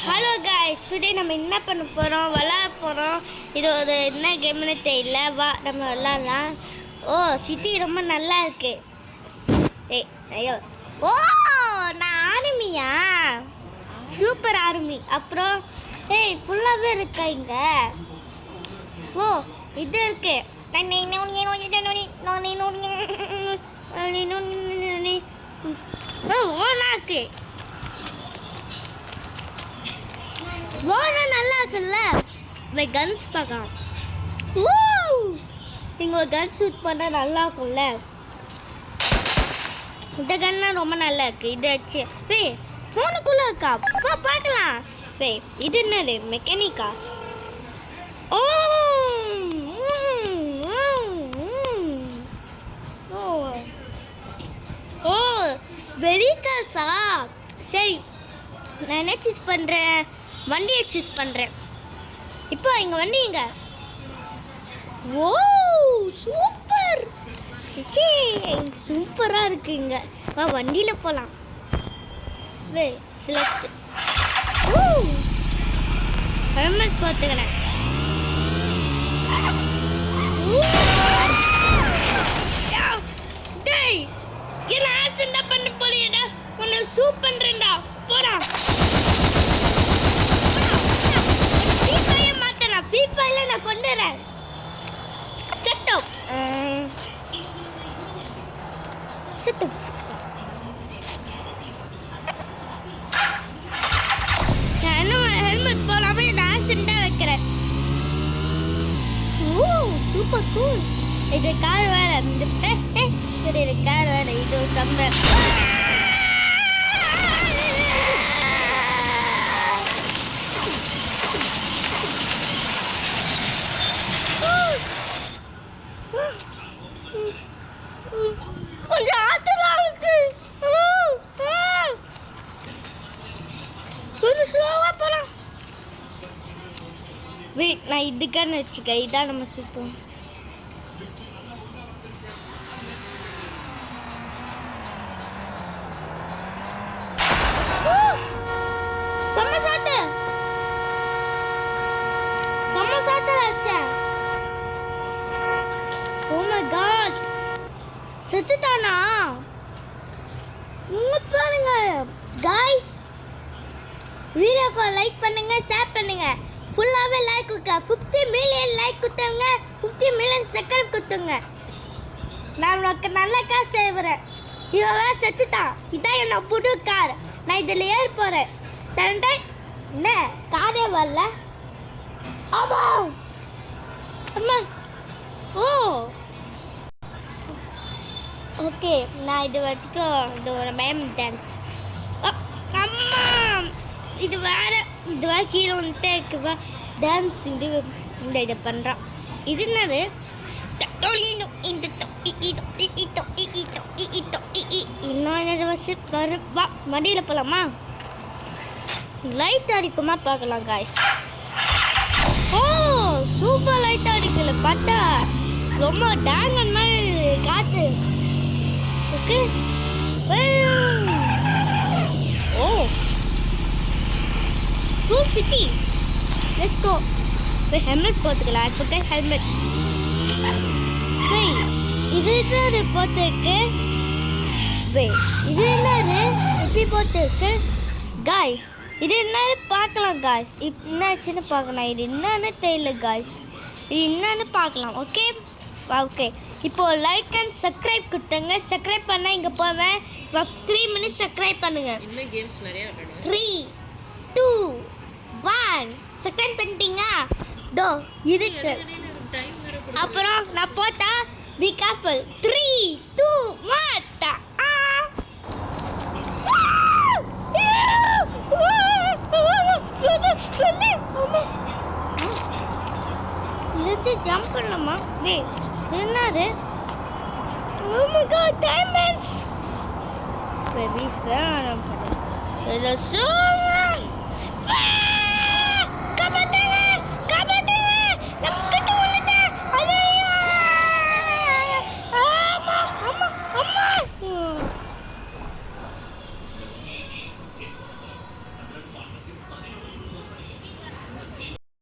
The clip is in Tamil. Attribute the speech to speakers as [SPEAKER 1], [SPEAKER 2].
[SPEAKER 1] ஹலோ காய்ஸ், டுடே நம்ம என்ன பண்ண போகிறோம், விளாட போகிறோம். இது ஒரு என்ன கேம்னு தெரியல. வா நம்ம விளாட்லாம். ஓ, சிட்டி ரொம்ப நல்லா இருக்கு. ஏய் ஐயோ, ஓ நான் ஆர்மியா, சூப்பர் ஆர்மி. அப்புறம் ஏய் ஃபுல்லாகவே இருக்கா இங்கே. ஓ இது இருக்கு. ஓனாக்கு ஓனா நல்லா இருக்குல்ல. கன்ஸ் பார்க்கலாம். ஓ இங்கே ஒரு கன் ஷூட் பண்ணால் நல்லா இருக்கும்ல. இந்த கன்லாம் ரொம்ப நல்லா இருக்கு. இது வச்சு ஃபோனுக்குள்ளே இருக்கா, பார்க்கலாம். இது என்னது, மெக்கானிக்கா? ஓ ஓ வெஹிக்கல்ஸா? சரி, நான் என்ன சூஸ் பண்ணுறேன், வண்டியை சூஸ் பண்ணுறேன். இப்போ இங்கே வண்டி இங்கே. ஓ சூப்பர், சூப்பராக இருக்கு. இங்கே வா வண்டியில் போகலாம். செலக்ட். ஓ ஹெல்மெட் பார்த்துக்கிறேன். டேய் என்ன ஆசைண்டா பண்ண போறியடா, உன்னை சூப் பண்ணுறேன்டா. போடா. ஃபீஃபாயை மாற்றேன், ஃபீஃபாயில் நான் கொண்டுறேன். Setup setup. ஹெல்மெட் போடாம நான் ஆசைண்டாக வைக்கிறேன். ஓ சூப்பர் கூல். இது கார் வேற, இது கார் வேற. இது சம்மர். கொஞ்சம் ஆத்தலாம் இருக்கு. கொஞ்சம் ஸ்லோவா போலாம். நான் இதுக்கான்னு வச்சுக்க. இதான் நம்ம சுத்தம். செத்துட்டானா? பாருங்க காய்ஸ், வீடியோக்கு லைக் பண்ணுங்க, ஷேர் பண்ணுங்க. ஃபுல்லாகவே லைக் கொடுக்க 50 மில்லியன் லைக் கொடுத்துங்க, 50 மில்லியன் செகண்ட் கொடுத்துங்க. நான் உனக்கு நல்ல காசு செய்வேன். இவன் செத்துட்டான். இதான் என்ன புது கார். நான் இதில் ஏறி போகிறேன். தண்டை என்ன காரே வரல. ஆமா அம்மா. ஓ ஓகே, நான் இது வரைக்கும் இது ஒரு மேம் டான்ஸ். அம்மா இது வேறு, இது வேறு கீழே வந்துட்டே இருக்குவா டான்ஸ். இந்த இதை பண்ணுறான். இது என்னது, இன்னும் என்னது வா மடியில் போகலாமா? லைட் அடிக்குமா பார்க்கலாம் காய்ஸ். ஓ சூப்பர் லைட் அடிக்கல, பார்த்தா ரொம்ப டேங்கன் மாதிரி காற்று. Okay. Oh cool city, let's go. Helmet போட்டுக்கலாம். I forget helmet. இது என்னது போட்டுருக்கு? இது என்னது இப்படி போட்டுருக்கு காய்ஸ்? இது என்னன்னு பார்க்கலாம் காய்ஸ். இப்போ என்னாச்சுன்னு பார்க்கலாம். இது என்னன்னு தெரியல காய்ஸ். இது என்னன்னு பார்க்கலாம். Okay okay. இப்போது லைக் அண்ட் சப்ஸ்கிரைப் கொடுத்துங்க. சப்ஸ்கிரைப் பண்ணால் இங்கே போவேன். 3 மினிட்ஸ் சப்ஸ்கிரைப் பண்ணுங்கள். 3 2 1 சப்ஸ்கிரைப் பண்ணிட்டீங்க. தோ இருக்கு. அப்புறம் நான் போட்டா பி கேர்ஃபுல். 3 2 1 இது ஜம்ப் பண்ணலாமா? என்னது? Oh my god, diamonds! Baby, இது so